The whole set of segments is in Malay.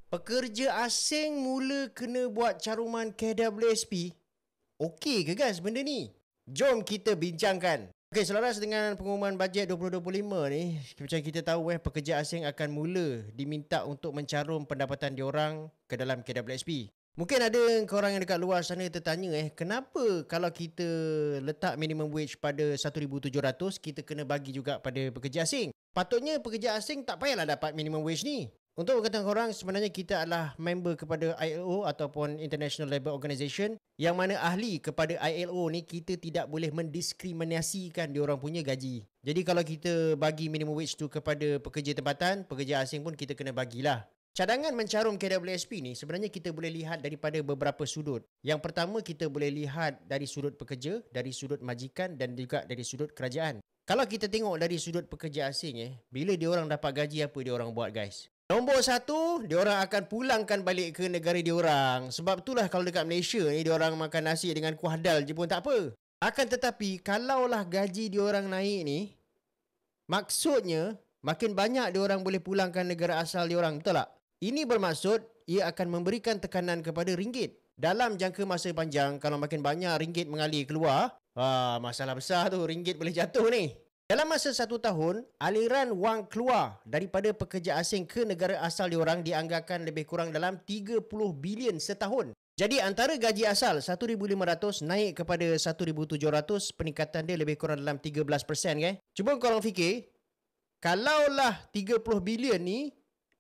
Pekerja asing mula kena buat caruman KWSP. Okey ke guys benda ni? Jom kita bincangkan. Okey, selaras dengan pengumuman bajet 2025 ni, macam kita tahu pekerja asing akan mula diminta untuk mencarum pendapatan diorang ke dalam KWSP. Mungkin ada korang yang dekat luar sana tertanya kenapa kalau kita letak minimum wage pada 1,700 kita kena bagi juga pada pekerja asing? Patutnya pekerja asing tak payahlah dapat minimum wage ni. Untuk berkata korang, sebenarnya kita adalah member kepada ILO ataupun International Labour Organization, yang mana ahli kepada ILO ni kita tidak boleh mendiskriminasikan diorang punya gaji. Jadi kalau kita bagi minimum wage tu kepada pekerja tempatan, pekerja asing pun kita kena bagilah. Cadangan mencarum KWSP ni sebenarnya kita boleh lihat daripada beberapa sudut. Yang pertama, kita boleh lihat dari sudut pekerja, dari sudut majikan dan juga dari sudut kerajaan. Kalau kita tengok dari sudut pekerja asing bila diorang dapat gaji, apa diorang buat guys? Nombor satu, diorang akan pulangkan balik ke negara diorang. Sebab itulah kalau dekat Malaysia ni diorang makan nasi dengan kuah dal je pun tak apa. Akan tetapi kalaulah gaji diorang naik ni, maksudnya makin banyak diorang boleh pulangkan negara asal diorang, betul tak? Ini bermaksud ia akan memberikan tekanan kepada ringgit. Dalam jangka masa panjang, kalau makin banyak ringgit mengalir keluar, masalah besar tu, ringgit boleh jatuh ni. Dalam masa 1 tahun, aliran wang keluar daripada pekerja asing ke negara asal diorang dianggarkan lebih kurang dalam 30 bilion setahun. Jadi antara gaji asal 1,500 naik kepada 1,700, peningkatan dia lebih kurang dalam 13% kan? Cuba korang fikir, kalaulah 30 bilion ni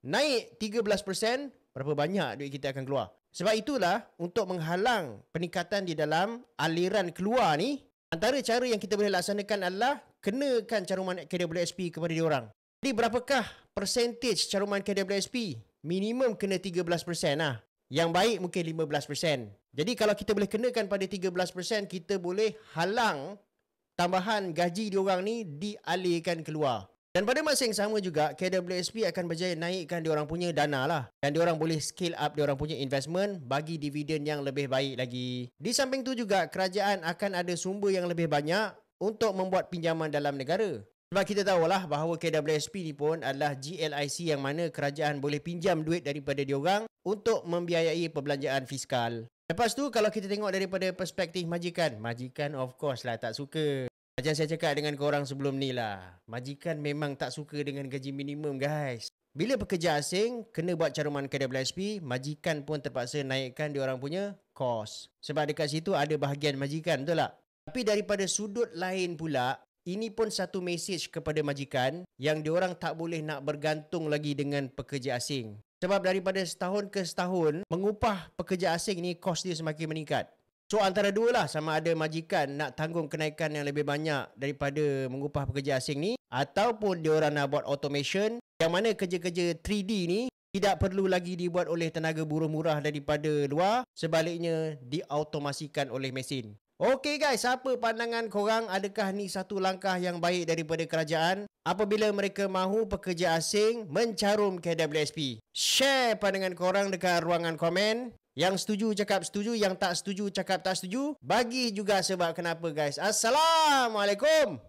naik 13%, berapa banyak duit kita akan keluar? Sebab itulah, untuk menghalang peningkatan di dalam aliran keluar ni, antara cara yang kita boleh laksanakan adalah kenakan caruman KWSP kepada diorang. Jadi berapakah percentage caruman KWSP? Minimum kena 13% lah. Yang baik mungkin 15%. Jadi kalau kita boleh kenakan pada 13%, kita boleh halang tambahan gaji diorang ni dialihkan keluar. Dan pada masa yang sama juga, KWSP akan berjaya naikkan diorang punya dana lah. Dan diorang boleh scale up diorang punya investment bagi dividen yang lebih baik lagi. Di samping tu juga, kerajaan akan ada sumber yang lebih banyak untuk membuat pinjaman dalam negara. Sebab kita tahulah bahawa KWSP ni pun adalah GLIC yang mana kerajaan boleh pinjam duit daripada diorang untuk membiayai perbelanjaan fiskal. Lepas tu kalau kita tengok daripada perspektif majikan, majikan of course lah tak suka. Macam saya cakap dengan korang sebelum ni lah, majikan memang tak suka dengan gaji minimum guys. Bila pekerja asing kena buat caruman KWSP, majikan pun terpaksa naikkan diorang punya kos. Sebab dekat situ ada bahagian majikan, betul tak? Tapi daripada sudut lain pula, ini pun satu mesej kepada majikan yang diorang tak boleh nak bergantung lagi dengan pekerja asing. Sebab daripada setahun ke setahun, mengupah pekerja asing ni kos dia semakin meningkat. So antara dua lah, sama ada majikan nak tanggung kenaikan yang lebih banyak daripada mengupah pekerja asing ni, ataupun diorang nak buat automation yang mana kerja-kerja 3D ni tidak perlu lagi dibuat oleh tenaga buruh murah daripada luar, sebaliknya diautomasikan oleh mesin. Okey guys, apa pandangan korang? Adakah ni satu langkah yang baik daripada kerajaan apabila mereka mahu pekerja asing mencarum KWSP? Share pandangan korang dekat ruangan komen. Yang setuju cakap setuju, yang tak setuju cakap tak setuju. Bagi juga sebab kenapa guys. Assalamualaikum.